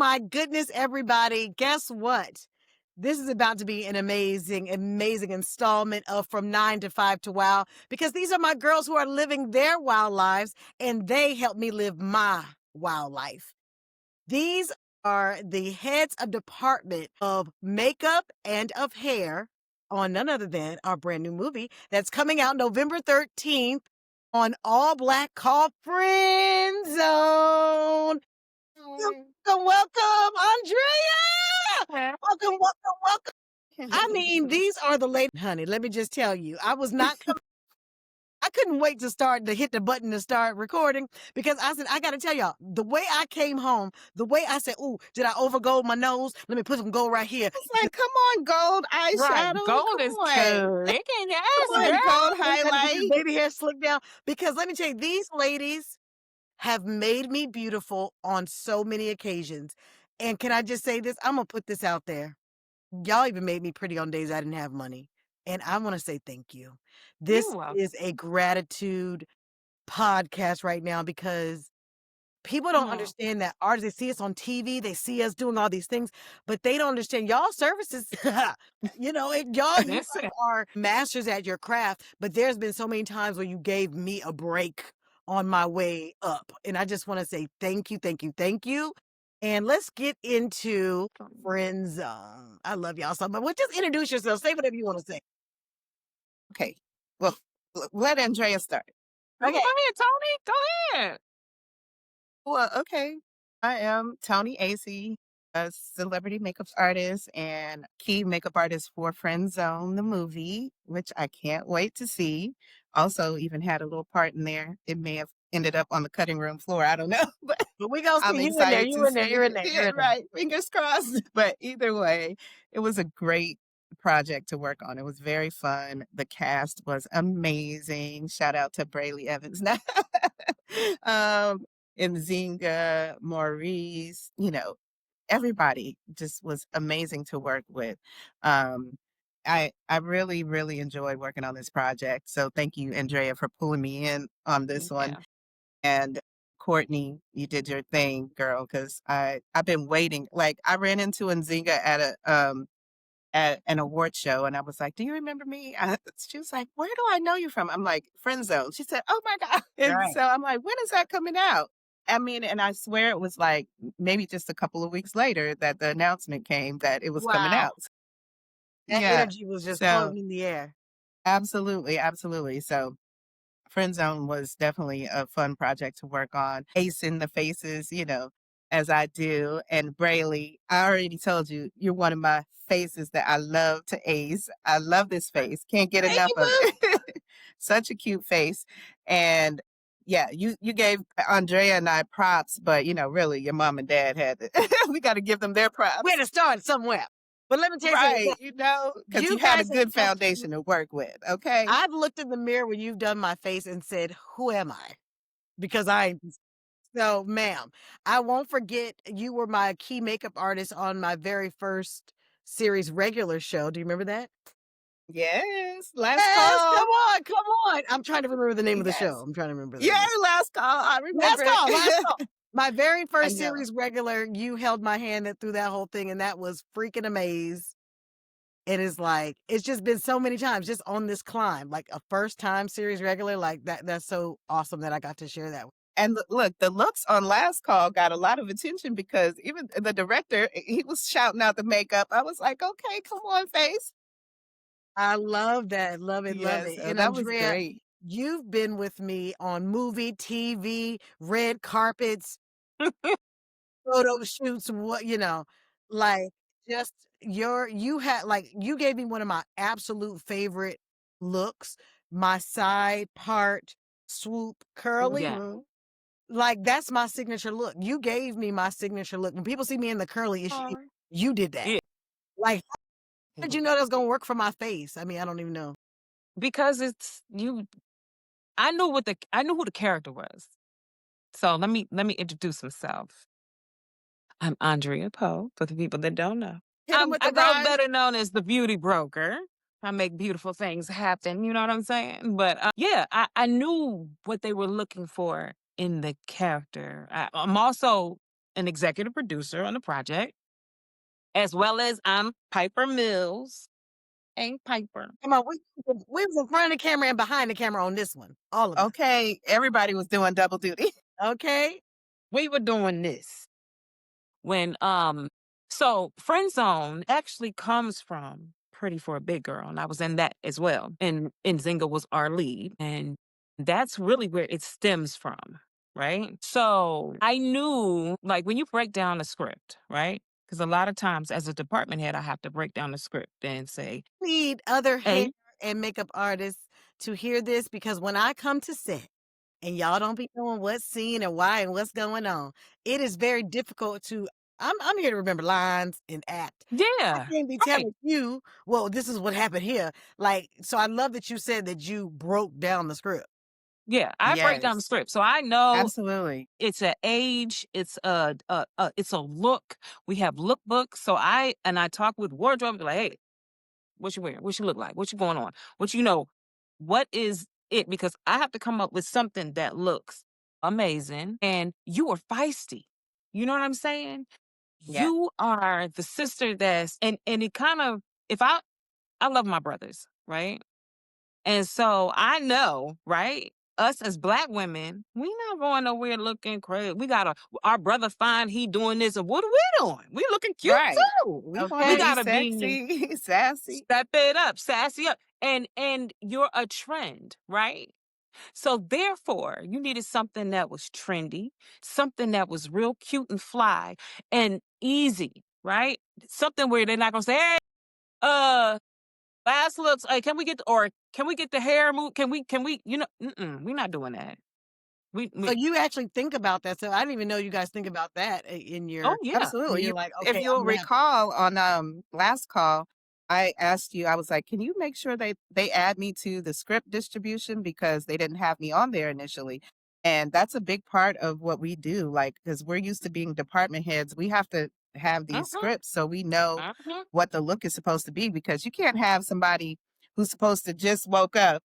my goodness, everybody. Guess what? This is about to be an amazing, amazing installment of From 9 to 5 to Wow, because these are my girls who are living their wow lives, and they help me live my wow life. These are the heads of department of makeup and of hair on none other than our brand new movie that's coming out November 13th on All Black called Friend Zone. Welcome, welcome, Andrea! Welcome, welcome, welcome. I mean, these are the ladies, honey. Let me just tell you, I couldn't wait to hit the button to start recording because I said, I got to tell y'all, the way I came home, the way I said, ooh, did I overgold my nose? Let me put some gold right here. It's like, come on, gold Right. eyeshadow. Gold Come is on. cool. It can Come yes, on, girl. gold I gotta get this highlight. baby hair slicked down because let me tell you, these ladies have made me beautiful on so many occasions. And can I just say this? I'm going to put this out there. Y'all even made me pretty on days I didn't have money. And I want to say thank you. This You're welcome. is a gratitude podcast right now because people don't Yeah. understand that artists, they see us on TV, they see us doing all these things, but they don't understand y'all services. Y'all you Listen. are masters at your craft, but there's been so many times where you gave me a break on my way up. And I just want to say thank you, thank you, thank you. And let's get into Friends. I love y'all so much. Well, just introduce yourself. Say whatever you want to say. Okay. Well, let Andrea start. Okay. Okay. Go ahead, Tony. Go ahead. Well, okay. I am Toni Acey, a celebrity makeup artist and key makeup artist for Friend Zone, the movie, which I can't wait to see. Also, even had a little part in there. It may have ended up on the cutting room floor. I don't know, but But we gonna I'm see you in there. excited You to in there. see You're in it. there. You're Yeah, in there. right. Fingers crossed. But either way, it was a great project to work on. It was very fun. The cast was amazing. Shout out to Brayley Evans. um, and Zinga, Maurice, everybody just was amazing to work with. Um, I really, really enjoyed working on this project. So thank you, Andrea, for pulling me in on this one. Yeah. And Courtney, you did your thing, girl, because I've been waiting. Like I ran into Nzinga at an award show, and I was like, "Do you remember me?" She was like, "Where do I know you from?" I'm like, "Friend Zone." She said, "Oh my God!" And Right. so I'm like, "When is that coming out?" I mean, and I swear it was like maybe just a couple of weeks later that the announcement came that it was coming Wow. out. That Yeah. energy was just So floating in the air. absolutely, absolutely. So Friend Zone was definitely a fun project to work on. Ace in the faces, as I do. And Brayley, I already told you, you're one of my faces that I love to ace. I love this face. Can't get Thank enough you, of boo. it. Such a cute face. And yeah, you gave Andrea and I props, but really your mom and dad had it. We got to give them their We had props. to start somewhere. But let me tell you something. Right, because you You had a guys have good touched. foundation to work with, okay? I've looked in the mirror when you've done my face and said, "Who am I?" Because I. So, ma'am, I won't forget you were my key makeup artist on my very first series regular show. Do you remember that? Yes, last Yes, come call. on, come on. I'm trying to remember the name of the show. Yes. I'm trying to remember the Yeah, name of last call. I remember last it. call, last call. My very I first know. series regular, you held my hand through that whole thing, and that was freaking amazing. It is like, it's just been so many times just on this climb, like a first time series regular, like that. That's so awesome that I got to share that. And look, the looks on last call got a lot of attention because even the director, he was shouting out the makeup. I was like, okay, come on, face. I love that. Love it, love Yeah, it. so And that was Andrea, great. you've been with me on movie, TV, red carpets, photo shoots, like just you gave me one of my absolute favorite looks, my side part swoop curly. Yeah. Mhm. Like that's my signature look. You gave me my signature look. When people see me in the curly issue, Aw. you did that. Yeah. Like, how did you know that was gonna work for my face? I mean, I don't even know. Because it's you I knew who the character was. So let me introduce myself. I'm Andrea Poe, for the people that don't know. Hit him with I the go rhyme. better known as the beauty broker. I make beautiful things happen, you know what I'm saying? But yeah, I knew what they were looking for in the character. I'm also an executive producer on the project, as well as I'm Piper Mills. Ain't Piper. Come on, we was in front of the camera and behind the camera on this one, all of us. Okay, everybody was doing double duty. Okay, We were doing this when so Friend Zone actually comes from Pretty for a Big Girl, and I was in that as well. And Zinga was our lead, and that's really where it stems from, right? So I knew, like, when you break down the script, right? Because a lot of times as a department head, I have to break down the script and say, need other hair hey, and makeup artists to hear this because when I come to set and y'all don't be knowing what scene and why and what's going on, it is very difficult to. I'm here to remember lines and act. I yeah, can't be right. telling you, well, this is what happened here. Like, so I love that you said that you broke down the script. Yeah, I break down the Yes, script. So I know absolutely. it's an age, it's a look. We have lookbooks. So I talk with wardrobe, be like, hey, what you wearing? What you look like? What you going on? What is it? Because I have to come up with something that looks amazing. And you are feisty. You know what I'm saying? Yeah, You are the sister and it kind of, if I love my brothers, right? And so I know, right? Us as Black women, we not going nowhere looking crazy. We gotta, our brother find he doing this, and what are we doing? We looking cute right. too. We want to We Okay. be gotta be sexy, sassy. step it up, sassy up, and you're a trend, right? So therefore, you needed something that was trendy, something that was real cute and fly and easy, right? Something where they're not gonna say, hey, uh, last looks, can we get the hair move? Can we, we're not doing that. So We you actually think about that. So I didn't even know you guys think about that in oh your. yeah. When Absolutely. you're like, If okay, you'll I'm gonna have. recall on last call, I asked you, I was like, can you make sure they add me to the script distribution because they didn't have me on there initially. And that's a big part of what we do, like, because we're used to being department heads. We have to have these Uh-huh. scripts so we know Uh-huh. what the look is supposed to be because you can't have somebody who's supposed to just woke up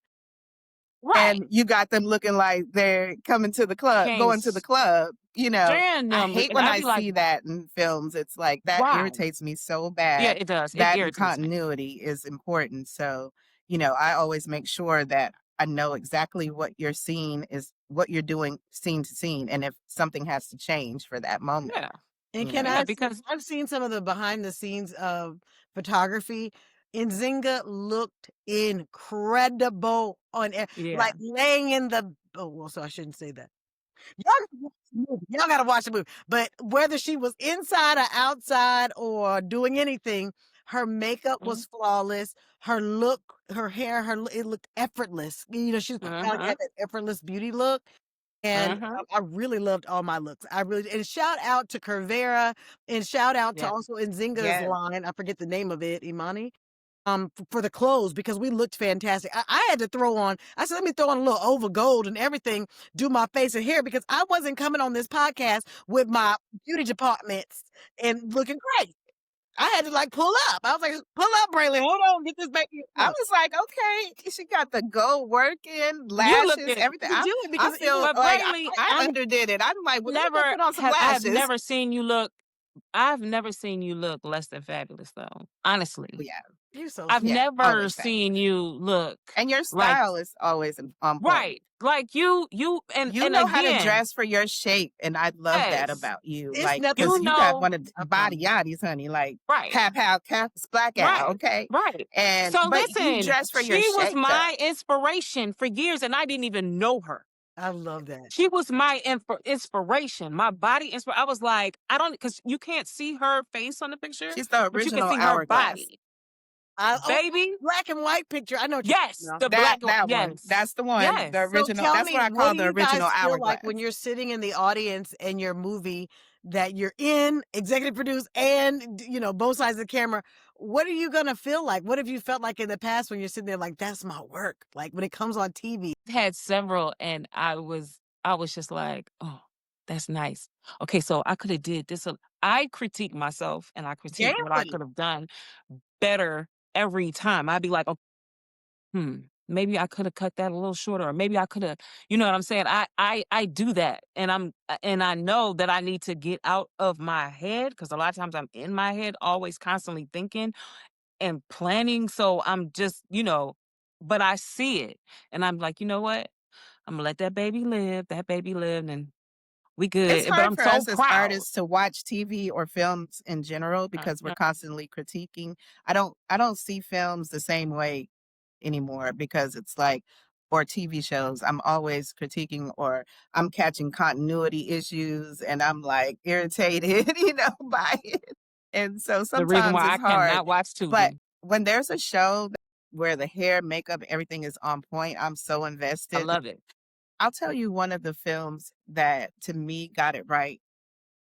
Right. and you got them looking like they're coming to the club, Can't going to the club. stand I them. hate And when I'd I be like, see that in films. It's like that why? irritates me so Yeah, bad. it does. It That and irritates me. continuity is important. So, I always make sure that I know exactly what your scene is, what you're doing scene to scene, and if something has to change for that moment, Yeah. And you can know. Yeah, I say, because I've seen some of the behind the scenes of photography, and Zinga looked incredible yeah. like laying in the. Oh, well, so I shouldn't say that. Y'all gotta watch the movie. Y'all gotta watch the movie. But whether she was inside or outside or doing anything, her makeup Mm-hmm. was flawless. Her look, her hair, it looked effortless. She's kind of Mm-hmm. had that effortless beauty look. And Mm-hmm. I really loved all my looks. I really and shout out to Curvera and shout out to Yeah. also Nzinga's Yes. line. I forget the name of it, Imani. For the clothes because we looked fantastic. I had to throw on. I said, let me throw on a little over gold and everything, do my face and hair because I wasn't coming on this podcast with my beauty departments and looking great. I had to like pull up. I was like, pull up, Braylon. Hold on, get this back. I was like, okay, she got the gold working, You look lashes, at everything. To do it I because feel but like Brayley, I I underdid it. I'm like, well, let me go never put on some have I have lashes. never seen you look I've never seen you look less than fabulous though. Honestly. Yeah, you're so I've sweet. yeah, never always seen fabulous. you look And your like style is always on point. right. Like you You and know how to again, dress for your shape, and I love that yes. about you. It's Like, nothing cause You you got know one of the I body promise. yaddies, honey. Like, right. cap out, cap black out, Right. okay? Right. And So but you listen, dress for your she was shape, though. my inspiration for years and I didn't even know her. I love that. She was my inspiration, my body I was like, I don't because you can't see her face on the picture, She's the but you can original see her hourglass. body. Oh, Baby, black and white picture. I know what you're talking yes, about. the That black one. that one, Yes. that's the one. The Yes. So original. tell That's me, what I what call do the you guys original feel like hourglass. when you're sitting in the audience and your movie that you're in, executive produced, and both sides of the camera? What are you gonna feel like? What have you felt like in the past when you're sitting there like that's my work? Like when it comes on TV. Had several and I was just like, "Oh, that's nice. Okay, so I could have did this." I critique myself and I critique what I Daily. could have done better every time. I'd be like, "Oh, hmm. maybe I could have cut that a little shorter, or maybe I could have, you know what I'm saying? I do that, and and I know that I need to get out of my head because a lot of times I'm in my head, always constantly thinking and planning. So I'm just, but I see it, and I'm like, you know what? I'm gonna let that baby live, and we It's good. But hard I'm for so us as proud. artists to watch TV or films in general because we're Mhm. constantly critiquing. I don't see films the same way anymore because it's like, or TV shows, I'm always critiquing or I'm catching continuity issues and I'm like irritated, by it. And so The reason sometimes why it's I hard. cannot watch But Tubi. when there's a show where the hair, makeup, everything is on point, I'm so I invested. love it. I'll tell you one of the films that to me got it right,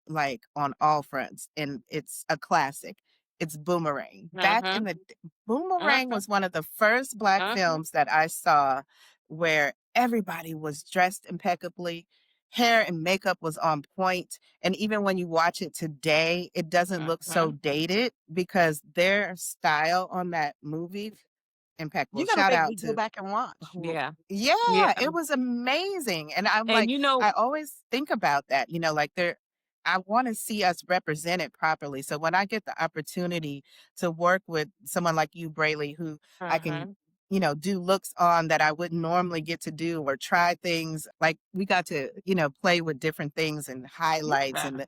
like on all fronts, and it's a classic. It's Boomerang. Back in Mhm. Boomerang Mhm. was one of the first Black Mhm. films that I saw where everybody was dressed impeccably, hair and makeup was on point, and even when you watch it today, it doesn't look so Mhm. dated because their style on that movie, You impeccable. gotta Shout make out me go to back and watch. Yeah. Yeah. yeah, it was amazing, and I'm And like, I always think about that, like I wanna see us represented properly, so when I get the opportunity to work with someone like you, Brayley, who I can, Mhm. do looks on that I wouldn't normally get to do or try things, like, we got to, play with different things and highlights Yeah. and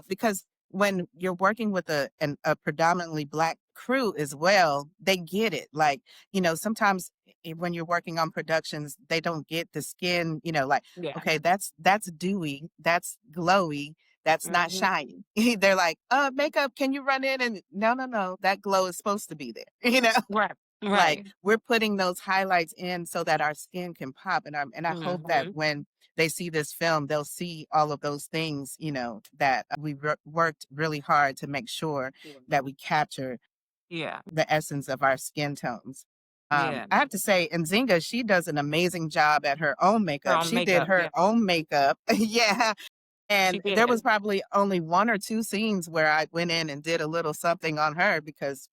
because when you're working with a predominantly Black crew as well, they get it, like, sometimes when you're working on productions, they don't get the skin, like, Yeah. okay, that's dewy, that's glowy, that's not Mhm. shiny. They're like, makeup, can you run in? And no, no, no, that glow is supposed to be there. Right. Like Right. we're putting those highlights in so that our skin can pop. And I hope that Mhm. when they see this film, they'll see all of those things, that we worked really hard to make sure that we capture Yeah. the essence of our skin tones. Yeah. I have to say, Nzinga, she does an amazing job at her own Her makeup. own She did makeup. her Yeah. own makeup. Yeah. She And there was did. probably only one or two scenes where I went in and did a little something on her because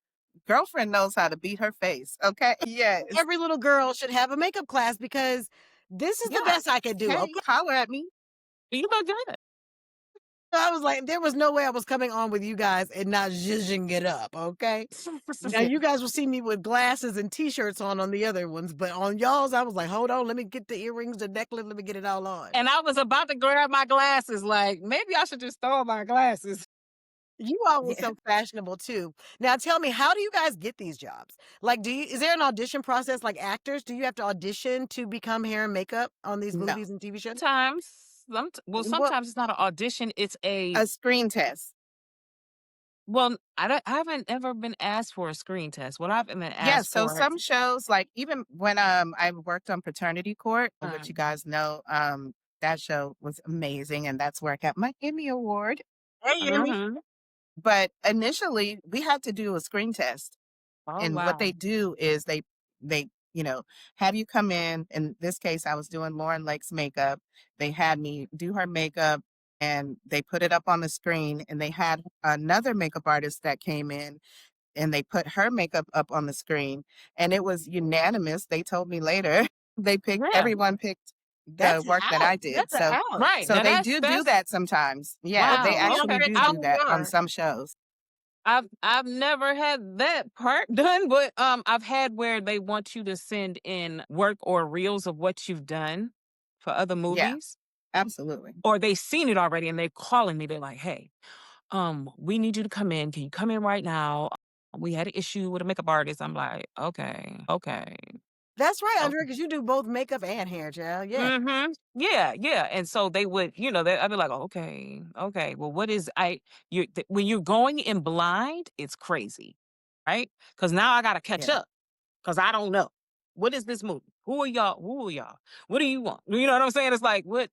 girlfriend knows how to beat her face. Okay. Yes. Every little girl should have a makeup class because this is the Yeah. best I could do, Hey, okay? holler at me. You look good. I was like, there was no way I was coming on with you guys and not zhuzhing it up, okay? Now you guys will see me with glasses and t-shirts on the other ones, but on y'all's, I was like, hold on, let me get the earrings, the necklace, let me get it all on. And I was about to grab my glasses, like maybe I should just throw my glasses. You all were Yeah. so fashionable too. Now tell me, how do you guys get these jobs? Like, is there an audition process like actors? Do you have to audition to become hair and makeup on these No. movies and TV shows? Sometimes, well, Well, sometimes it's not an audition. It's a A screen test. well. I haven't ever been asked for a screen test. What I've been Yeah, asked so for. some shows, like even when I worked on Paternity Court, which you Um, guys know, that show was amazing, and that's where I got my Emmy award. hey, Amy. mhm. But initially, we had to do a screen test, Oh and what they wow. do is they have you come in. In this case, I was doing Lauren Lake's makeup. They had me do her makeup, and they put it up on the screen, and they had another makeup artist that came in and they put her makeup up on the screen and it was unanimous. They told me later Yeah. everyone picked the That's work that I did. That's an So Alex. Right. so Now they that's do that sometimes. Yeah, Well, they tell me, wow. actually Okay. Andrea, do tell do me that on more. some shows. I've never had that part done, but I've had where they want you to send in work or reels of what you've done for other Yeah, movies, absolutely. or they've seen it already and they're calling me. They're like, "Hey, we need you to come in. Can you come in right now? We had an issue with a makeup artist." I'm like, "Okay, okay, That's right, Andrea, okay." because you do both makeup and hair, child. Yeah. Mm-hmm. Yeah, yeah. And so they would, I'd be like, okay, okay. Well, what is when you're going in blind, it's crazy, right? Because now I gotta catch Yeah. up. Because I don't know. What is this movie? Who are y'all? Who are y'all? What do you want? You know what I'm saying? It's like, what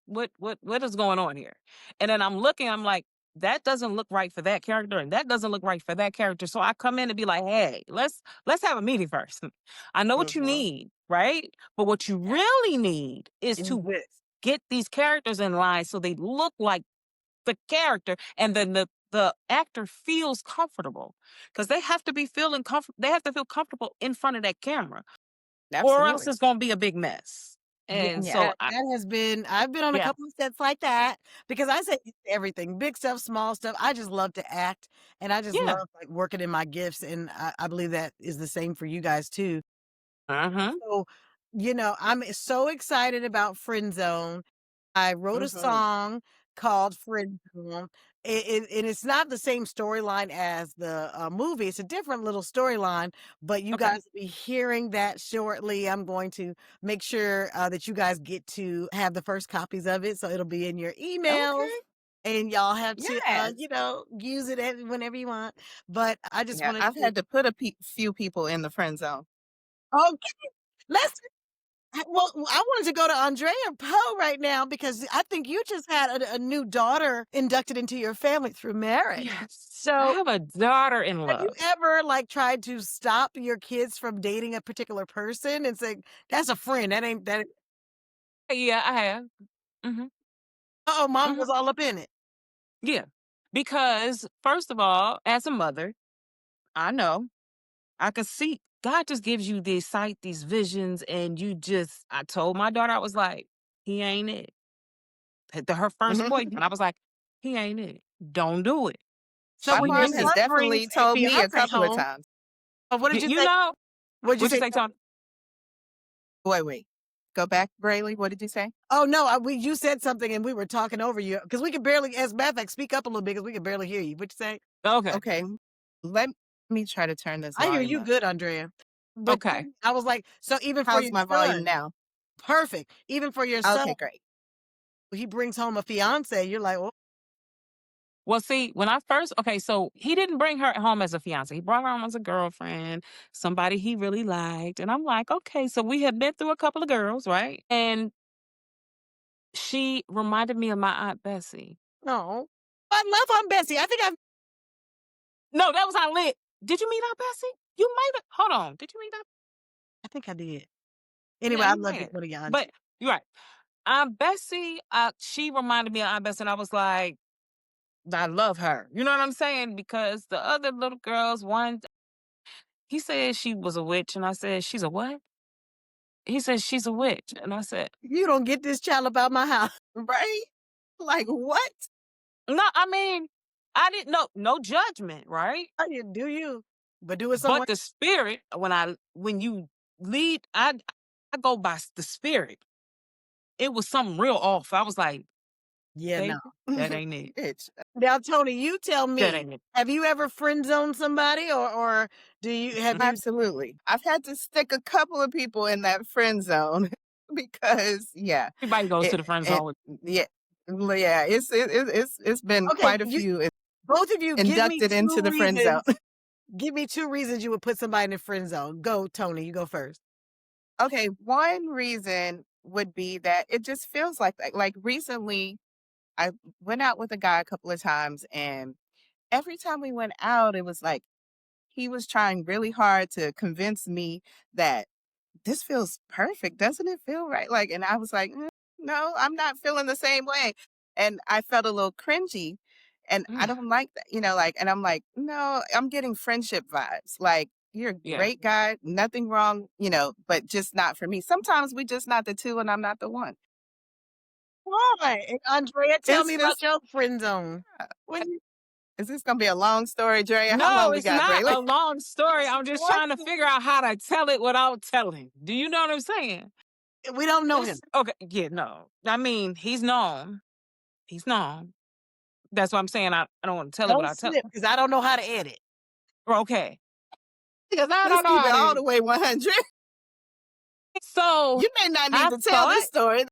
is going on here? And then I'm looking, I'm like, that doesn't look right for that character, and that doesn't look right for that character. So I come in and be like, hey, let's have a meeting first. I know what you Hmm. need, right? But what you Yeah. really need is Is to this. get these characters in line so they look like the character, and then the actor feels comfortable because they have to be feeling comfortable. They have to feel comfortable in front of that camera. or else Absolutely. it's gonna be a big mess. Yeah, And Yeah. so that that has been I've been on a yeah, couple of sets like that because I say everything, big stuff, small stuff. I just love to act, and I just yeah. love, like, working in my gifts, and I believe that is the same for you guys too. Uh-huh. So, I'm so excited about Friend Zone. I wrote a Mhm. song called Friend Zone. And it's not the same storyline as the movie. It's a different little storyline, but you Okay. guys will be hearing that shortly. I'm going to make sure that you guys get to have the first copies of it. So it'll be in your emails Okay. and y'all have to, Yes. use it whenever you want. But I just Yeah, wanted I've to, had to put a few people in the friend zone. okay, let's well, I wanted to go to Andrea Poe right now because I think you just had a new daughter inducted into your family through marriage. Yes. I So, have a daughter in have you love. ever like tried to stop your kids from dating a particular person and say, "That's a friend. That ain't that." Yeah, I have. Mhm. Oh, mom Mhm. was all up in it. Yeah. Because first of all, as a mother, I know I could see God just gives you these sight, these visions, and I told my daughter, I was like, he ain't it. Her first boyfriend, I was like, he ain't it. Don't do it. So My She when your mom didn't has do son it. brings definitely a told me a fiance couple of home, times. what did you You say? know, What did you what'd you say? say, Tony? Wait. Go back, Brayley. What did you say? Oh no, you said something and we were talking over you because we could barely. As a matter of fact, speak up a little bit because we could barely hear you. What you say? Okay. Okay. Let me try to turn this I hear volume you up. good, Andrea. But Okay. I was like, so even for How's your my volume son, now? perfect. Even for your son, Okay, great. he brings home a fiance. You're like, oh, Well, see, when I first, okay, so he didn't bring her home as a fiance. He brought her home as a girlfriend, somebody he really liked. And I'm like, okay, so we had been through a couple of girls, right? And she reminded me of my Aunt Bessie. no. I love Aunt Bessie. I think No, that was Aunt Lit. Did you meet Aunt Bessie? You might have. Hold on. Did you meet Aunt? I did. Yeah, Anyway, I you love might you have. for the auntie. But you're right. Aunt Bessie, she reminded me of Aunt Bessie, and I was like, I love her. You know what I'm saying? Because the other little girls, one, he said she was a witch, and I said, she's a what? He said, she's a witch. And I said, You don't get this child about my house. Right? Like what? no, I mean, I didn't know, no judgment, right? I didn't do you, but do it some way. But the spirit, when you lead, I go by the spirit. It was something real off. I was like, Yeah, no. baby, that ain't it. Bitch. Now, Tony, you tell That me, ain't it. have you ever friend zoned somebody or have you Absolutely. I've had to stick a couple of people in that friend zone because yeah, Everybody goes it, to the friend it zone with yeah, yeah, it's been okay, quite a you few both of you give me inducted into two the friend zone. reasons. Give me two reasons you would put somebody in the friend zone. Go, Tony, you go first. Okay, one reason would be that it just feels like that. Like recently, I went out with a guy a couple of times, and every time we went out, it was like he was trying really hard to convince me that this feels perfect. Doesn't it feel right? Like, and I was like, no, I'm not feeling the same way. And I felt a little cringy. And I yeah, don't like that, like, and I'm like, no, I'm getting friendship vibes. Like, you're a yeah. great guy, nothing wrong, but just not for me. Sometimes we just not the two and I'm not the one. Why? And Andrea, tell It's me about just, your friend zone. When you is this going to be a long story, Drea? How No, long we it's got, not Braylon? a long story. I'm just What? trying to figure out how to tell it without telling. Do you know what I'm saying? we don't know him. It's okay. Yeah, no. I mean, he's known. He's known. That's what I'm saying. I don't want to tell it Don't without telling. slip because I don't know how to edit. Okay. Because I Let's don't know keep how it all to. the way 100. So You may not need I to tell thought, this story.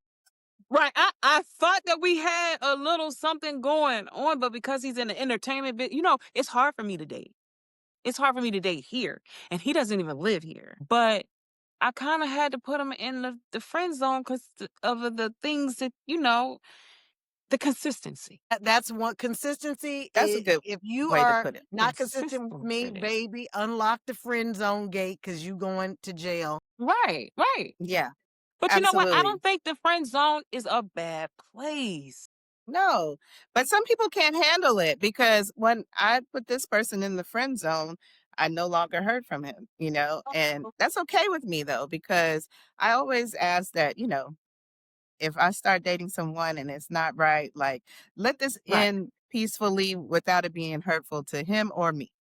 right, I thought that we had a little something going on, but because he's in the entertainment bit, it's hard for me to date. It's hard for me to date here. And he doesn't even live here. But I kind of had to put him in the friend zone because of the things that, the consistency. That's one consistency. That's a good If you way to are put it. not consistent with me, Consistency. baby, unlock the friend zone gate because you going to jail. Right, right. Yeah, But you know what? I absolutely. don't think the friend zone is a bad place. No, but some people can't handle it because when I put this person in the friend zone, I no longer heard from him, and Oh, that's okay with me though, because I always ask that, if I start dating someone and it's not right, like, let this right, end peacefully without it being hurtful to him or me,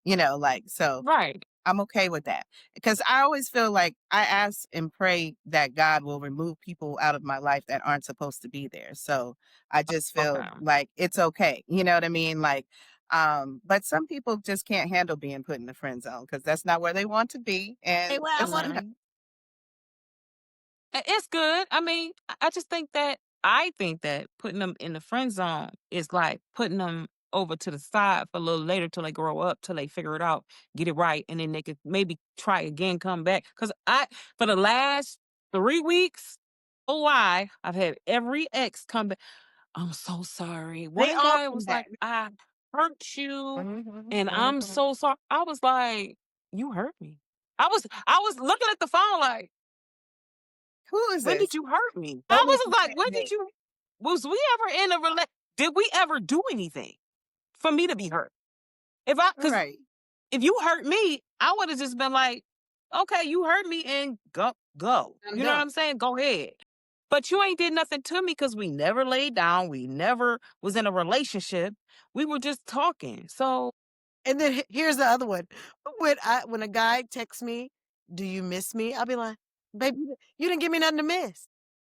so right. I'm okay with that. Because I always feel like I ask and pray that God will remove people out of my life that aren't supposed to be there. So I just feel Okay. like it's okay. You know what I mean? Like, but some people just can't handle being put in the friend zone because that's not where they want to be. Hey, And well, I it's want Right. It's good. I mean, I just think that putting them in the friend zone is like putting them over to the side for a little later till they grow up, till they figure it out, get it right, and then they could maybe try again, come back. Because for the last 3 weeks, oh, I've had every ex come back. I'm so sorry. they Mhm. One all guy come was back. like, I hurt you, Mhm, and I'm mhm. so sorry. I was like, you hurt me. I was looking at the phone like, Who is when did this? you hurt me? I Don't make was me like, say when the did name. you was we ever in a did we ever do anything for me to be hurt? Cause Right. if you hurt me, I would have just been like, okay, you hurt me and go. I'm You know what done. I'm saying? Go ahead. But you ain't did nothing to me because we never laid down. We never was in a relationship. We were just talking. So And then here's the other one. When a guy texts me, "Do you miss me?" I'll be like, "Baby, you didn't give me nothing to miss."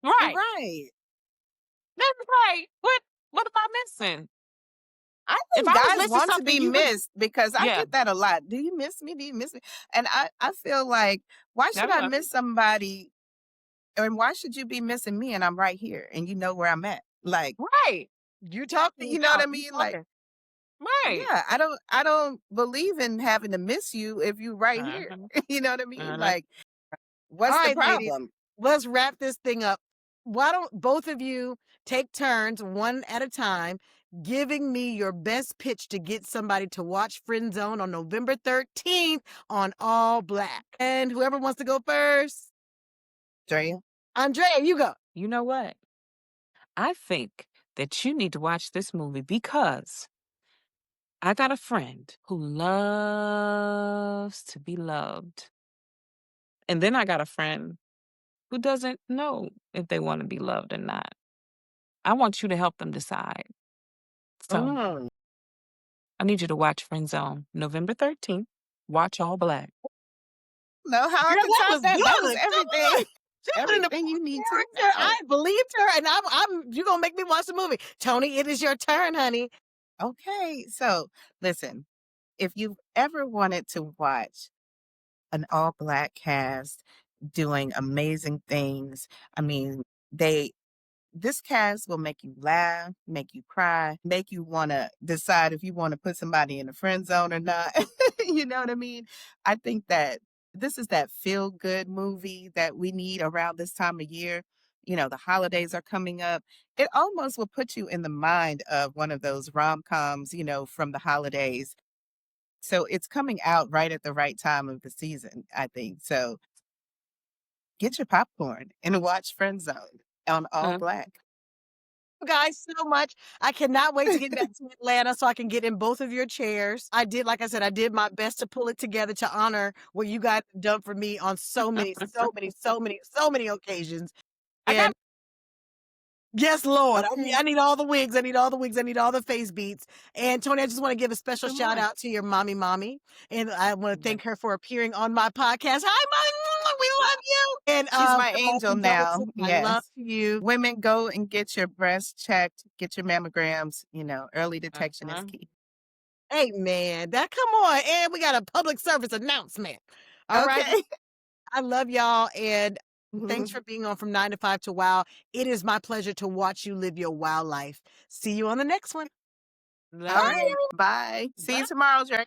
right. Right. That's right. What am I missing? I If think I was guys missing want to something, be you would missed because I yeah. get that a lot. Do you miss me? Do you miss me? And I feel like, why should I Hello. miss somebody and why should you be missing me and I'm right here and you know where I'm at? Like, Right. You talking you know what now. I You mean? Like, Okay. Right. yeah, I don't believe in having to miss you if you right here. Uh-huh. You know what I mean? Uh-huh. Like, All what's the right, ladies, problem? let's wrap this thing up. Why don't both of you take turns, one at a time, giving me your best pitch to get somebody to watch Friend Zone on November 13th on All Black? And whoever wants to go first, Drea? Andrea, you go. You know what? I think that you need to watch this movie because I got a friend who loves to be loved. And then I got a friend who doesn't know if they want to be loved or not. I want you to help them decide. So Mm. I need you to watch Friend Zone November 13th. Watch All Black. Know how I Girl, could that top was that? That was good. Come on. everything. She went into Everything you need to character. know. I believed her, and I'm you're gonna make me watch the movie. Toni, it is your turn, honey. Okay, so listen, if you've ever wanted to watch an all black cast doing amazing things, I mean, they this cast will make you laugh, make you cry, make you want to decide if you want to put somebody in the friend zone or not. You know what I mean? I think that this is that feel good movie that we need around this time of year. The holidays are coming up. It almost will put you in the mind of one of those rom-coms, from the holidays. So it's coming out right at the right time of the season, I think. So get your popcorn and watch Friend Zone on All Uh, Black. You guys so much. I cannot wait to get back to Atlanta so I can get in both of your chairs. Like I said, I did my best to pull it together to honor what you guys have done for me on so many, so many, so many, so many occasions. I And got yes, Lord, Okay. I need all the wigs. I need all the wigs. I need all the face beats. And Toni, I just want to give a special Come shout on. out to your mommy. And I want to Yeah. thank her for appearing on my podcast. Hi, mommy. We love you. And She's my to angel Marcy Joseph, now. my love Yes. to you. Women, go and get your breasts checked, get your mammograms. Early detection is uh-huh. key. Amen. Come on. And we got a public service announcement. All right. Okay. I love y'all. And thanks for being on from 9 to 5 to Wow. It is my pleasure to watch you live your wow life. See you on the next one. All Love Bye. right. you. Bye. See Bye. you tomorrow, Dre.